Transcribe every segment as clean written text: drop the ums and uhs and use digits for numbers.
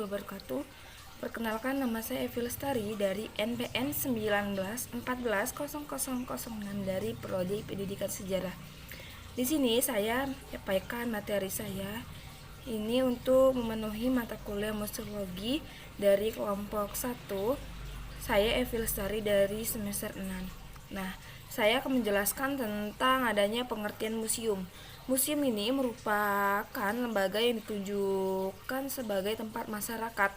wabarakatuh. Perkenalkan, nama saya Evi Lestari dari NPM 19140006 dari Prodi Pendidikan Sejarah. Di sini saya menyampaikan materi saya ini untuk memenuhi mata kuliah museologi dari kelompok 1. Saya Evi Lestari dari semester 6. Nah, saya akan menjelaskan tentang adanya pengertian museum. Museum ini merupakan lembaga yang ditunjukkan sebagai tempat masyarakat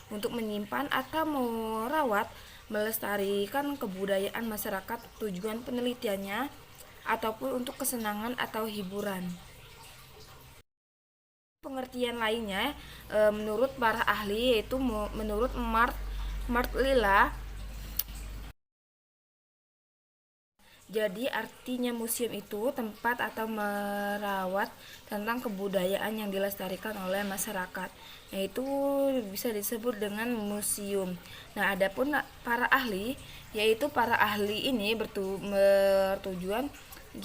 untuk menyimpan atau merawat, melestarikan kebudayaan masyarakat, tujuan penelitiannya ataupun untuk kesenangan atau hiburan. Pengertian lainnya menurut para ahli, yaitu menurut Mart Lilla. Jadi artinya museum itu tempat atau merawat tentang kebudayaan yang dilestarikan oleh masyarakat, yaitu bisa disebut dengan museum. Nah, adapun para ahli, yaitu para ahli ini bertujuan,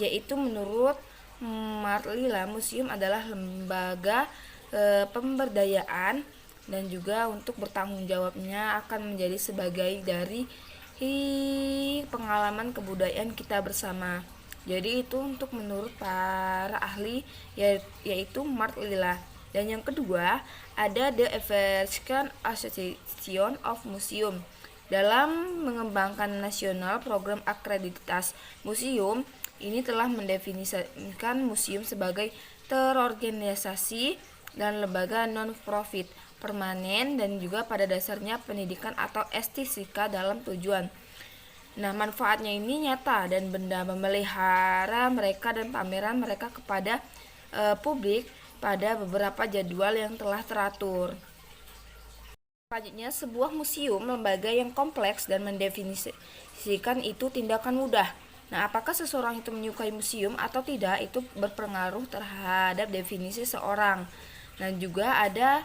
yaitu menurut Marlila, museum adalah lembaga pemberdayaan dan juga untuk bertanggung jawabnya akan menjadi sebagai dari pengalaman kebudayaan kita bersama. Jadi itu untuk menurut para ahli, yaitu Mart Lilla. Dan yang kedua ada The American Association of Museum. Dalam mengembangkan nasional program akreditasi museum, ini telah mendefinisikan museum sebagai terorganisasi dan lembaga non-profit permanen dan juga pada dasarnya pendidikan atau estetika dalam tujuan. Nah, manfaatnya ini nyata dan benda memelihara mereka dan pameran mereka kepada publik pada beberapa jadwal yang telah teratur. Selanjutnya, sebuah museum lembaga yang kompleks dan mendefinisikan itu tindakan mudah. Nah, apakah seseorang itu menyukai museum atau tidak itu berpengaruh terhadap definisi seorang. Dan juga ada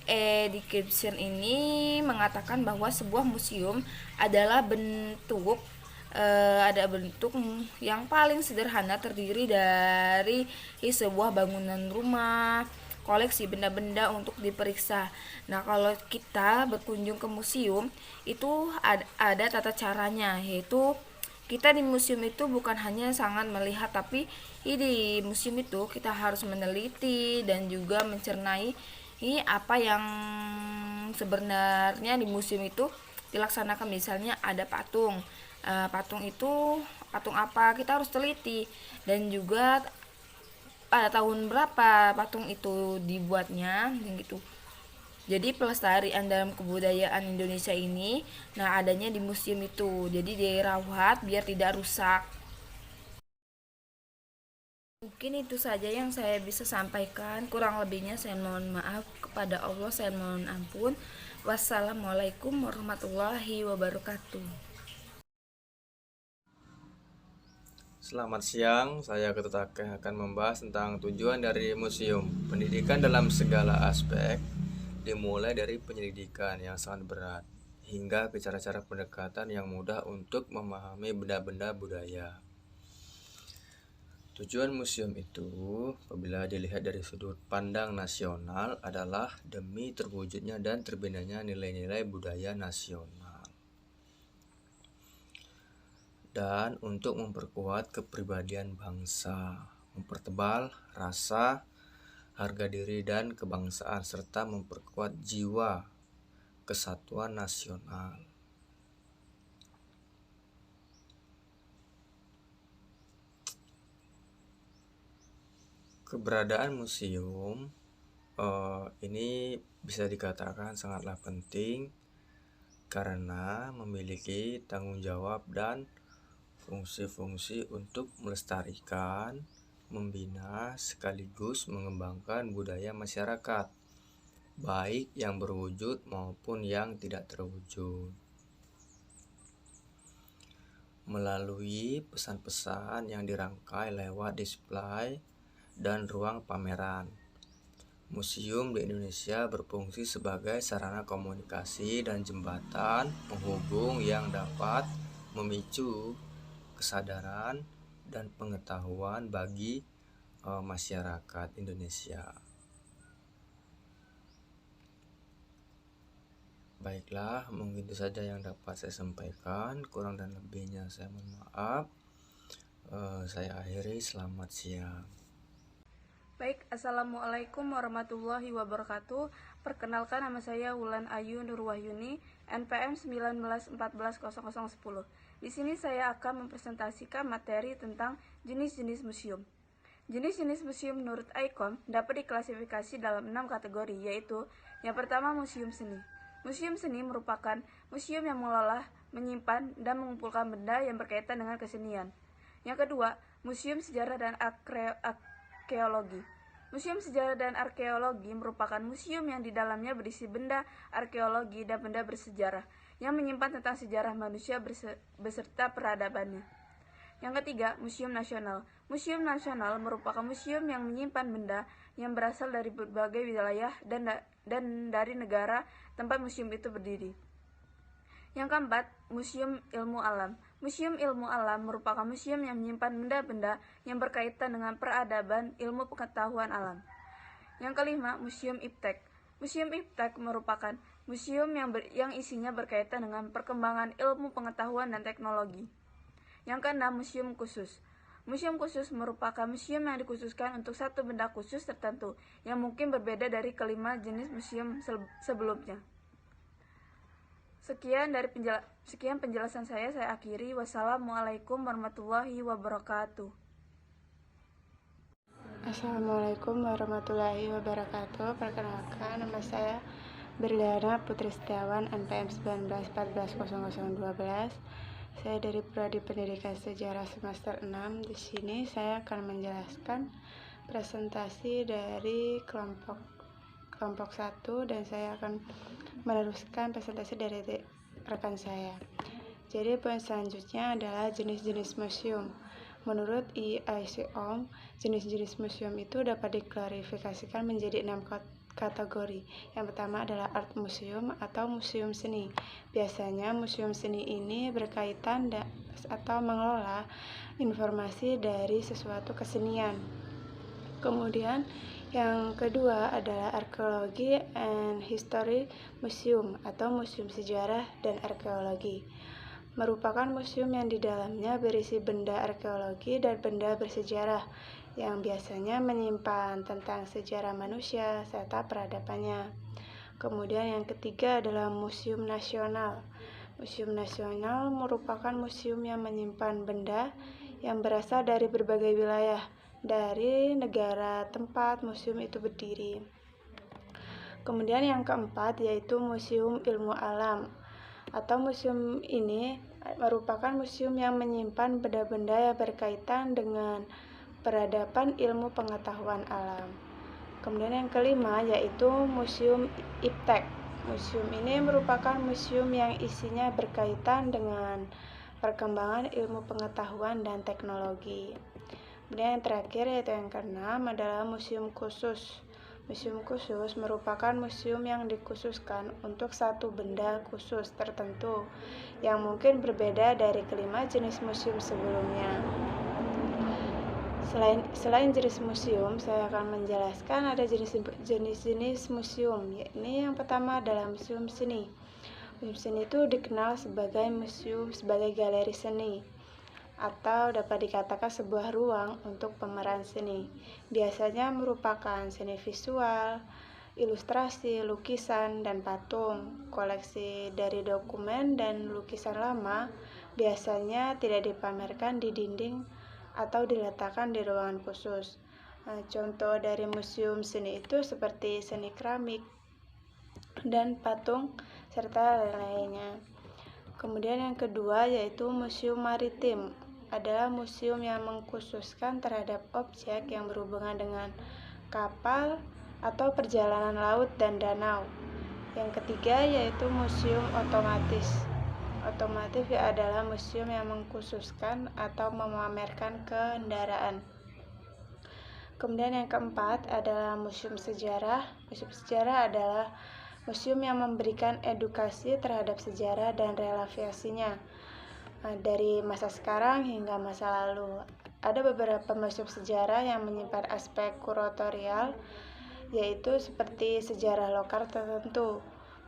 education ini mengatakan bahwa sebuah museum adalah ada bentuk yang paling sederhana, terdiri dari sebuah bangunan rumah, koleksi benda-benda untuk diperiksa. Nah, kalau kita berkunjung ke museum itu ada tata caranya, yaitu kita di museum itu bukan hanya sangat melihat, tapi di museum itu kita harus meneliti dan juga mencernai apa yang sebenarnya di museum itu dilaksanakan. Misalnya ada patung, patung itu patung apa, kita harus teliti, dan juga pada tahun berapa patung itu dibuatnya gitu. Jadi pelestarian dalam kebudayaan Indonesia ini, nah adanya di museum itu. Jadi dirawat biar tidak rusak. Mungkin itu saja yang saya bisa sampaikan. Kurang lebihnya saya mohon maaf. Kepada Allah saya mohon ampun. Wassalamualaikum warahmatullahi wabarakatuh. Selamat siang, saya Ketut Akeh akan membahas tentang tujuan dari museum. Pendidikan dalam segala aspek, dimulai dari penyelidikan yang sangat berat, hingga ke cara-cara pendekatan yang mudah untuk memahami benda-benda budaya. Tujuan museum itu, apabila dilihat dari sudut pandang nasional, adalah demi terwujudnya dan terbinanya nilai-nilai budaya nasional, dan untuk memperkuat kepribadian bangsa, mempertebal rasa, harga diri dan kebangsaan, serta memperkuat jiwa kesatuan nasional. Keberadaan museum ini bisa dikatakan sangatlah penting karena memiliki tanggung jawab dan fungsi-fungsi untuk melestarikan, membina, sekaligus mengembangkan budaya masyarakat, baik yang berwujud maupun yang tidak terwujud. Melalui pesan-pesan yang dirangkai lewat display dan ruang pameran, museum di Indonesia berfungsi sebagai sarana komunikasi dan jembatan penghubung yang dapat memicu kesadaran dan pengetahuan bagi masyarakat Indonesia. Baiklah, mungkin itu saja yang dapat saya sampaikan. Kurang dan lebihnya saya mohon maaf. Saya akhiri, selamat siang. Baik, Assalamualaikum warahmatullahi wabarakatuh. Perkenalkan, nama saya Wulan Ayu Nurwahyuni, NPM 19140010. Di sini saya akan mempresentasikan materi tentang jenis-jenis museum. Jenis-jenis museum menurut ICOM dapat diklasifikasi dalam 6 kategori, yaitu yang pertama, museum seni. Museum seni merupakan museum yang mengelola, menyimpan, dan mengumpulkan benda yang berkaitan dengan kesenian. Yang kedua, museum sejarah dan arkeologi. Museum sejarah dan arkeologi merupakan museum yang di dalamnya berisi benda arkeologi dan benda bersejarah yang menyimpan tentang sejarah manusia beserta peradabannya. Yang ketiga, museum nasional. Museum nasional merupakan museum yang menyimpan benda yang berasal dari berbagai wilayah dan dari negara tempat museum itu berdiri. Yang keempat, museum ilmu alam. Museum ilmu alam merupakan museum yang menyimpan benda-benda yang berkaitan dengan peradaban ilmu pengetahuan alam. Yang kelima, museum iptek. Museum iptek merupakan museum yang isinya berkaitan dengan perkembangan ilmu pengetahuan dan teknologi. Yang keenam, museum khusus. Museum khusus merupakan museum yang dikhususkan untuk satu benda khusus tertentu yang mungkin berbeda dari kelima jenis museum sebelumnya. Sekian penjelasan saya akhiri. Wassalamualaikum warahmatullahi wabarakatuh. Assalamualaikum warahmatullahi wabarakatuh. Perkenalkan, nama saya Berliana Putri Setiawan, NPM 19140012. Saya dari Prodi Pendidikan Sejarah semester 6. Di sini saya akan menjelaskan presentasi dari kelompok 1 dan saya akan meneruskan presentasi dari rekan saya. Jadi poin selanjutnya adalah jenis-jenis museum. Menurut ICOM, jenis-jenis museum itu dapat diklarifikasikan menjadi 6 kategori. Yang pertama adalah art museum atau museum seni. Biasanya museum seni ini berkaitan atau mengelola informasi dari sesuatu kesenian. Kemudian yang kedua adalah arkeologi and history museum atau museum sejarah dan arkeologi. Merupakan museum yang di dalamnya berisi benda arkeologi dan benda bersejarah yang biasanya menyimpan tentang sejarah manusia serta peradabannya. Kemudian yang ketiga adalah museum nasional. Museum nasional merupakan museum yang menyimpan benda yang berasal dari berbagai wilayah dari negara tempat museum itu berdiri. Kemudian yang keempat yaitu museum ilmu alam atau museum ini merupakan museum yang menyimpan benda-benda yang berkaitan dengan peradaban ilmu pengetahuan alam. Kemudian yang kelima yaitu museum iptek. Museum ini merupakan museum yang isinya berkaitan dengan perkembangan ilmu pengetahuan dan teknologi. Kemudian yang terakhir yaitu yang keenam adalah museum khusus. Museum khusus merupakan museum yang dikhususkan untuk satu benda khusus tertentu yang mungkin berbeda dari kelima jenis museum sebelumnya. Selain jenis museum, saya akan menjelaskan ada jenis-jenis museum. Ini yang pertama adalah museum seni. Museum seni itu dikenal sebagai galeri seni atau dapat dikatakan sebuah ruang untuk pemeran seni. Biasanya merupakan seni visual, ilustrasi, lukisan, dan patung. Koleksi dari dokumen dan lukisan lama biasanya tidak dipamerkan di dinding atau diletakkan di ruangan khusus. Contoh dari museum seni itu seperti seni keramik dan patung serta lain-lainnya. Kemudian yang kedua yaitu museum maritim, adalah museum yang mengkhususkan terhadap objek yang berhubungan dengan kapal atau perjalanan laut dan danau. Yang ketiga yaitu museum otomatis. Otomotif adalah museum yang mengkhususkan atau memamerkan kendaraan. Kemudian yang keempat adalah museum sejarah. Museum sejarah adalah museum yang memberikan edukasi terhadap sejarah dan relevasinya dari masa sekarang hingga masa lalu. Ada beberapa museum sejarah yang menyimpan aspek kuratorial, yaitu seperti sejarah lokal tertentu.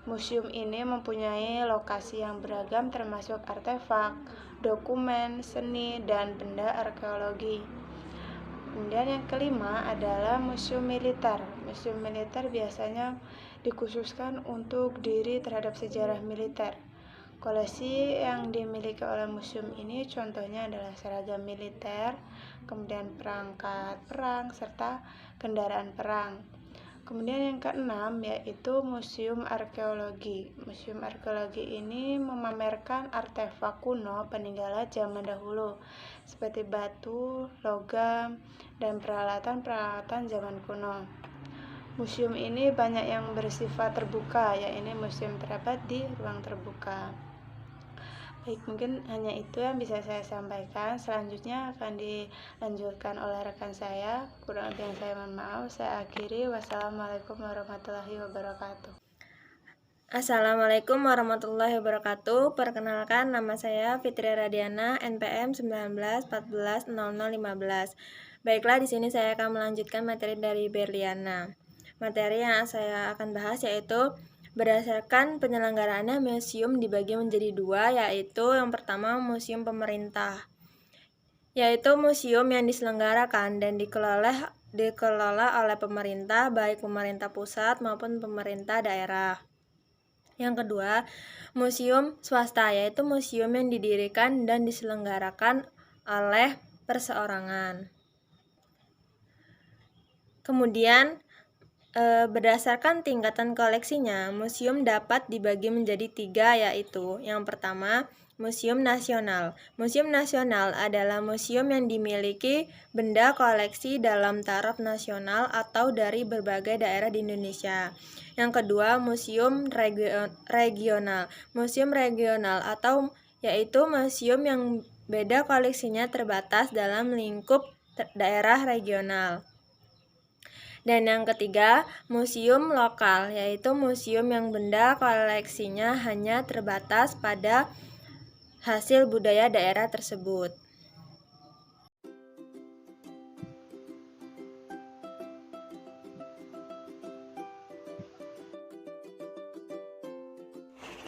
Museum ini mempunyai lokasi yang beragam termasuk artefak, dokumen, seni, dan benda arkeologi. Kemudian yang kelima adalah museum militer. Museum militer biasanya dikhususkan untuk diri terhadap sejarah militer. Koleksi yang dimiliki oleh museum ini contohnya adalah seragam militer, kemudian perangkat perang, serta kendaraan perang. Kemudian yang keenam yaitu Museum Arkeologi. Museum Arkeologi ini memamerkan artefak kuno peninggalan zaman dahulu seperti batu, logam, dan peralatan-peralatan zaman kuno. Museum ini banyak yang bersifat terbuka, yaitu museum terdapat di ruang terbuka. Baik, mungkin hanya itu yang bisa saya sampaikan. Selanjutnya akan dilanjutkan oleh rekan saya. Kurang lebih yang saya mohon maaf. Saya akhiri. Wassalamualaikum warahmatullahi wabarakatuh. Assalamualaikum warahmatullahi wabarakatuh. Perkenalkan, nama saya Fitri Radiana, NPM 19140015. Baiklah, di sini saya akan melanjutkan materi dari Berliana. Materi yang saya akan bahas yaitu berdasarkan penyelenggaraannya museum dibagi menjadi dua, yaitu yang pertama museum pemerintah, yaitu museum yang diselenggarakan dan dikelola oleh pemerintah, baik pemerintah pusat maupun pemerintah daerah. Yang kedua, museum swasta, yaitu museum yang didirikan dan diselenggarakan oleh perseorangan. Kemudian, berdasarkan tingkatan koleksinya, museum dapat dibagi menjadi tiga, yaitu yang pertama, museum nasional. Museum nasional adalah museum yang dimiliki benda koleksi dalam taraf nasional atau dari berbagai daerah di Indonesia. Yang kedua, museum regional. Museum regional atau yaitu museum yang beda koleksinya terbatas dalam lingkup daerah regional. Dan yang ketiga, museum lokal, yaitu museum yang benda koleksinya hanya terbatas pada hasil budaya daerah tersebut.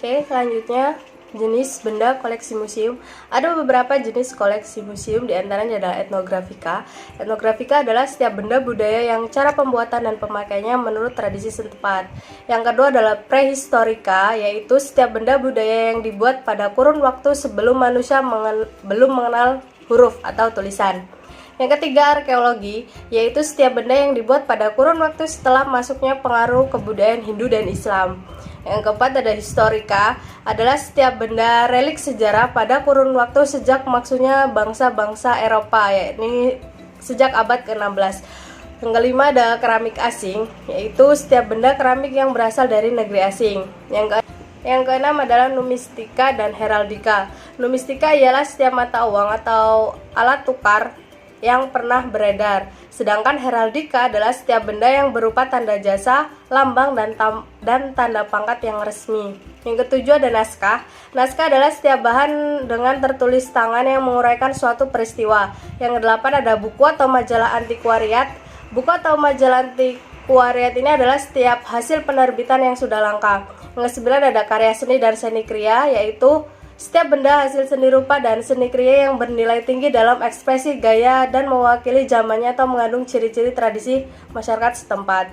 Oke, selanjutnya jenis benda koleksi museum. Ada beberapa jenis koleksi museum, diantaranya adalah etnografika. Etnografika adalah setiap benda budaya yang cara pembuatan dan pemakaiannya menurut tradisi setempat. Yang kedua adalah prehistorika, yaitu setiap benda budaya yang dibuat pada kurun waktu sebelum manusia belum mengenal huruf atau tulisan. Yang ketiga, arkeologi, yaitu setiap benda yang dibuat pada kurun waktu setelah masuknya pengaruh kebudayaan Hindu dan Islam. Yang keempat ada historika, adalah setiap benda relik sejarah pada kurun waktu sejak maksudnya bangsa-bangsa Eropa, yakni sejak abad ke-16. Yang kelima ada keramik asing, yaitu setiap benda keramik yang berasal dari negeri asing. Yang keenam adalah numistika dan heraldika. Numistika ialah setiap mata uang atau alat tukar yang pernah beredar. Sedangkan heraldika adalah setiap benda yang berupa tanda jasa, lambang, dan tanda pangkat yang resmi. Yang ketujuh ada naskah. Naskah adalah setiap bahan dengan tertulis tangan yang menguraikan suatu peristiwa. Yang kedelapan ada buku atau majalah antiquariat. Buku atau majalah antiquariat ini adalah setiap hasil penerbitan yang sudah langka. Yang kesembilan ada karya seni dan seni kriya, yaitu setiap benda hasil seni rupa dan seni kriya yang bernilai tinggi dalam ekspresi gaya dan mewakili zamannya atau mengandung ciri-ciri tradisi masyarakat setempat.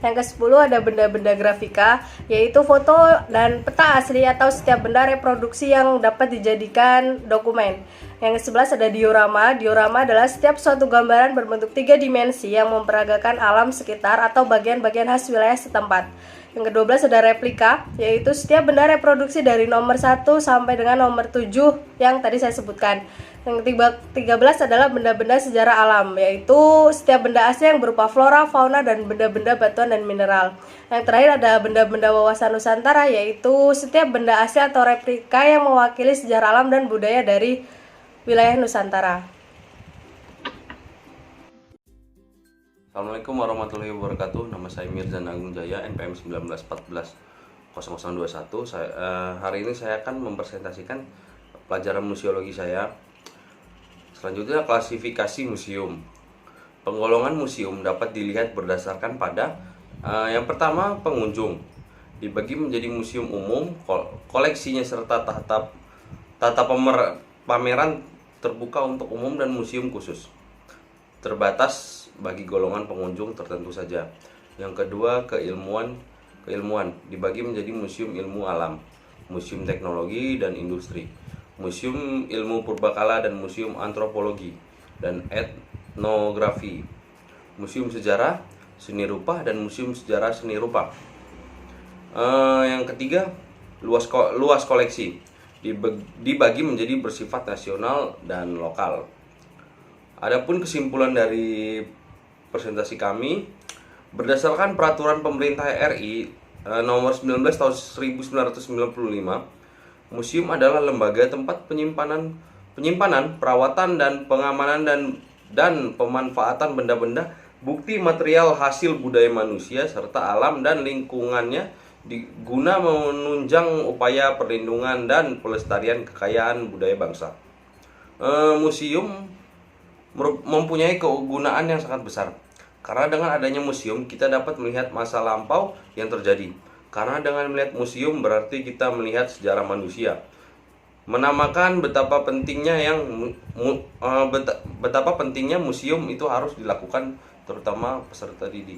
Yang ke-10 ada benda-benda grafika, yaitu foto dan peta asli atau setiap benda reproduksi yang dapat dijadikan dokumen. Yang ke-11 ada diorama. Diorama adalah setiap suatu gambaran berbentuk 3 dimensi yang memperagakan alam sekitar atau bagian-bagian khas wilayah setempat. Yang ke-12 ada replika, yaitu setiap benda reproduksi dari nomor 1 sampai dengan nomor 7 yang tadi saya sebutkan. Yang ke-13 adalah benda-benda sejarah alam, yaitu setiap benda asli yang berupa flora, fauna, dan benda-benda batuan dan mineral. Yang terakhir ada benda-benda wawasan Nusantara, yaitu setiap benda asli atau replika yang mewakili sejarah alam dan budaya dari wilayah Nusantara. Assalamualaikum warahmatullahi wabarakatuh. Nama saya Mirzan Agung Jaya, NPM 19140021. Hari ini saya akan mempresentasikan pelajaran museologi saya. Selanjutnya klasifikasi museum. Penggolongan museum dapat dilihat berdasarkan pada yang pertama, pengunjung. Dibagi menjadi museum umum, koleksinya serta tata pameran terbuka untuk umum dan museum khusus. Terbatas bagi golongan pengunjung tertentu saja. Yang kedua, keilmuan dibagi menjadi museum ilmu alam, museum teknologi dan industri, museum ilmu purbakala dan museum antropologi dan etnografi, museum sejarah, seni rupa dan museum sejarah seni rupa. Yang ketiga, luas koleksi dibagi menjadi bersifat nasional dan lokal. Adapun kesimpulan dari presentasi kami, berdasarkan peraturan pemerintah RI nomor 19 tahun 1995, museum adalah lembaga tempat penyimpanan, perawatan dan pengamanan dan pemanfaatan benda-benda bukti material hasil budaya manusia serta alam dan lingkungannya guna menunjang upaya perlindungan dan pelestarian kekayaan budaya bangsa. Museum mempunyai kegunaan yang sangat besar. Karena dengan adanya museum, kita dapat melihat masa lampau yang terjadi. Karena dengan melihat museum berarti kita melihat sejarah manusia. Menamakan betapa pentingnya museum itu harus dilakukan terutama peserta didik.